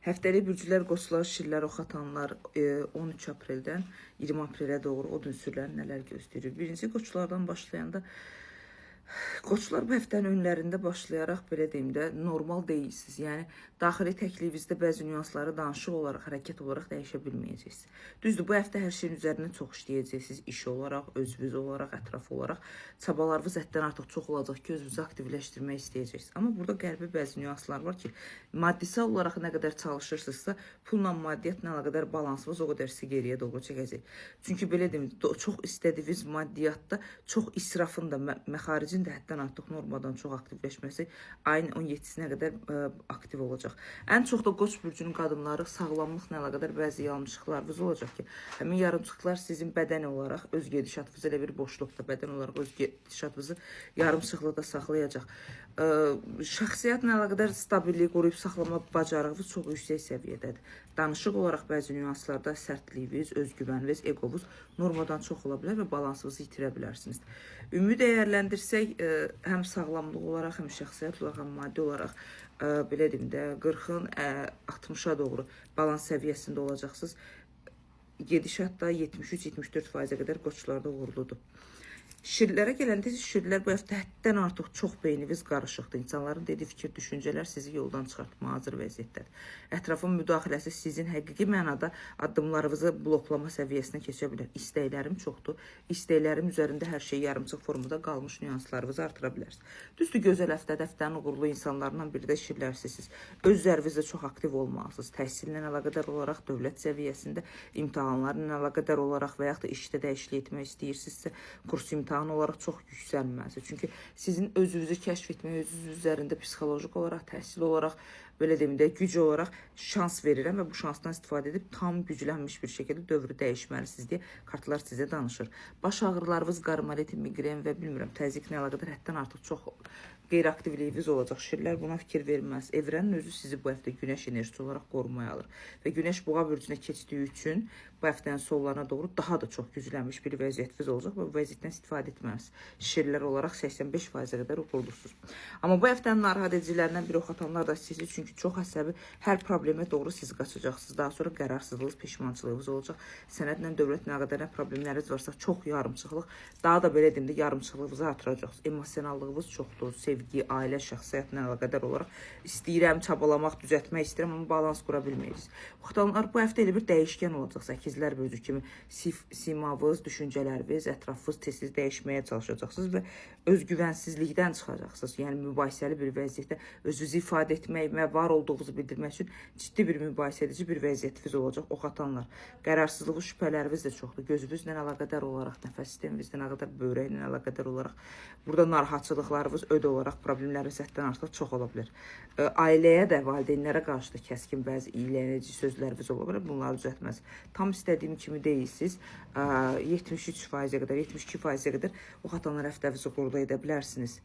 Həftəlik bürclər, qoçlar, şirlər, oxatanlar 13 apreldən 20 aprelə doğru o dünsürlər nələr göstərir? Birinci qoçlardan başlayanda qoçlar bu həftənin önlərində başlayaraq belə deyim də normal deyilsiniz. Yəni daxili təklifinizdə bəzi nüansları danışıq olaraq, hərəkət olaraq dəyişə bilməyəcəksiniz. Düzdür, bu həftə hər şeyin üzərində çox işləyəcəksiniz. İş olaraq, özünüz olaraq, ətraf olaraq çabalarınız həddən artıq çox olacaq ki, özünüzü aktivləşdirmək istəyəcəksiniz. Amma burada qəlbi bəzi nüanslar var ki, maddisal olaraq nə qədər çalışırsınızsa, pulla maddiyyat nə qədər balansınız o qədər sizə geriyə doğru çəkəcək. Çünki belə deyim, çox istədiyiniz maddiyyatda çox israfın da məxaricin də həddən artıq normadan çox aktivləşməsi ayın 17-sinə qədər aktiv olacaq. Ən çox da Qoç bürcünün qadınları sağlamlıqla əlaqədar bəzi yanlışlıqlarınız olacaq ki, həmin yarımçıqlar sizin bədəni olaraq öz gedişatınızı elə bir boşluqda, bədən olaraq öz gedişatınızı yarımçıqlıqda saxlayacaq. Şəxsiyyətlə əlaqədar stabillik qoruyub saxlama bacarığınız çox yüksək səviyyədədir. Danışıq olaraq bəzi nüanslarda sərtliyiniz, özgüvəniniz, egovuz normadan çox ola bilər və balansınızı itirə bilərsiniz. Ümumi dəyərləndirsək, həm sağlamlıq olaraq, həm şəxsiyyət olaraq, həm maddi olaraq belə deyim də 40-ın 60-a doğru balans səviyyəsində olacaqsınız. Gedişat da 73-74%-ə qədər qoçlarda uğurludur. Şirlərə gələndə şirlər bu həftə həddən artıq çox beyniniz qarışıqdır. İnsanların dediyi fikir, düşüncələr sizi yoldan çıxartmağa hazır vəziyyətdədir. Ətrafın müdaxiləsi sizin həqiqi mənada addımlarınızı bloklama səviyyəsinə keçə bilər. İstəklərim çoxdur. İstəklərim üzərində hər şey yarımçıq formada qalmış nüanslarınızı artıra bilərsiniz. Düzdür, gözəl həftədə həftənin uğurlu insanlarından biri də şirlərsiniz. Öz üzərinizdə çox aktiv olmalısınız. Təhsillə əlaqədar olaraq, dövlət səviyyəsində, imtahanlarla əlaqədar olaraq və yaxud da işdə dəyişiklik etmək istəyirsinizsə, kurs imtahanı olaraq çox yüksəlməlidir. Çünki sizin özünüzü kəşf etmək, özünüz üzərində psixolojik olaraq, təhsil olaraq, belə deyim də, güc olaraq şans verirəm və bu şansdan istifadə edib tam güclənmiş bir şəkildə dövrü dəyişməlisiniz deyə kartlar sizə danışır. Baş ağrılarınız, qarmalit, migren və bilmirəm, təzyiqlə əlaqədar həddən artıq çox qeyri-aktivliyiniz olacaq. Şirlər buna fikir verməz. Evrənin özü sizi bu həftə günəş enerjisi olaraq qorumaya alır. Və günəş boğa bürcünə keçdiyi üçün bu həftənin sonlarına doğru daha da çox güclənmiş bir vəziyyətiniz olacaq və bu vəziyyətdən istifadə etməlisiniz. Şirlər olaraq 85%-ə qədər uğurlusunuz. Amma bu həftənin narahat edicilərindən biri oxatanlar da sizi, çünki çox əsəbi, hər problemə doğru siz qaçacaqsınız. Daha sonra qərarsızlığınız, peşmançılığınız olacaq. Sənədlə, dövlətlə əlaqədar problemləriniz varsa, çox yarımçıqlıq, daha da belə deyim də yarımçıqlığınızı artıracaqsınız. Emosionallığınız çoxdur. Sevgi, ailə, şəxsiyyətlə əlaqədar olaraq istəyirəm, çabalamaq, düzəltmək istəyirəm, amma balans qura bilməyəcəksiniz. Oxatanlar bu həftə elə bir dəyişkən olacaq. 8-lər bürcü kimi simavınız, düşüncələriniz, ətrafınız tez-tez dəyişməyə çalışacaqsınız və özgüvənsizlikdən çıxacaqsınız. Yəni mübahisəli bir vəziyyətdə özünüzü ifadə etmək və var olduğunuzu bildirmək üçün ciddi bir mübahisə edici bir vəziyyətiniz olacaq. Oxatanlar, qərarsızlıq, şübhələriniz də çoxdur. Gözünüzlə əlaqədar olaraq, nəfəs sisteminizlə əlaqədar, böbrəklə əlaqədar olaraq, burada narahatçılıqlarınız ödə olaraq problemləriniz həddən artıq çox ola bilər. Ailəyə də, valideynlərə qarşı da kəskin bəzi iyləyinici sözləriniz ola bilər. Bunları düzəltməz. Tam istədiyim kimi deyilsiniz. 73%-ə qədər, 72%-ə qədər oxatanlar həftənizi uğurlu edə bilərsiniz.